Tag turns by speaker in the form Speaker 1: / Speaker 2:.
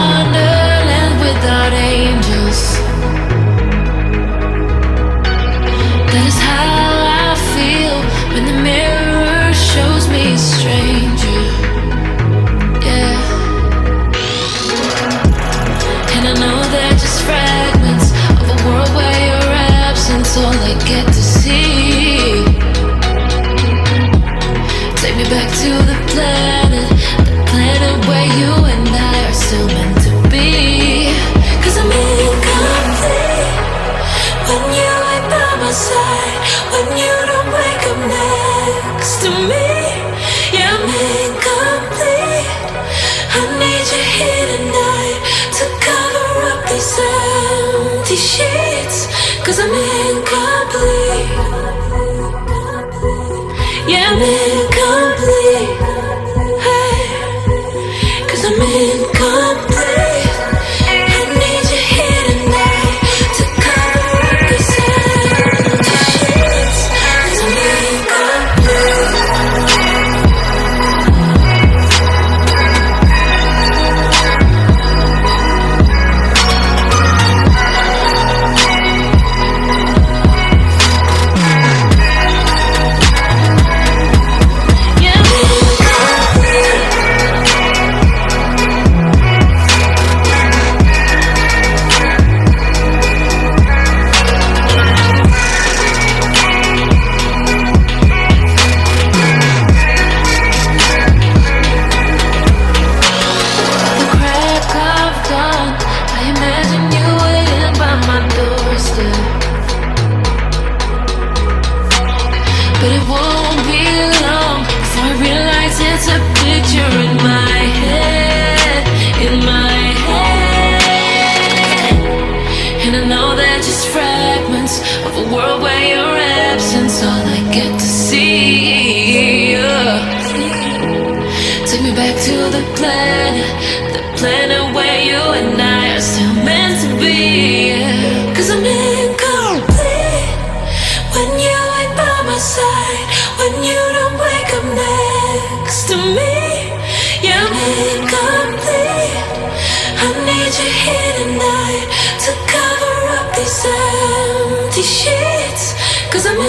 Speaker 1: wonderland without angels. That is how I feel when the mirror shows me a stranger. Yeah. And I know they're just fragments of a world where your absence all I get to see. Take me back to the planet where you and I are still meant to be. 'Cause I'm incomplete when you ain't by my side, when you don't wake up next to me. Yeah, I'm incomplete. I need you here tonight to cover up these empty sheets. 'Cause I'm incomplete. Yeah, I'm incomplete. Hey, 'cause I'm incomplete. I need you here tonight to cover up these empty sheets. 'Cause I'm incomplete. But it won't be long before I realize it's a picture in my head, in my head. And I know they're just fragments of a world where your absence all I get to see. Take me back to the planet where you and I are still meant to be. 'Cause I'm incomplete when you ain't by my side, when you don't wake up next to me. Yeah, I'm incomplete. I need you here tonight to cover up these empty sheets. 'Cause I'm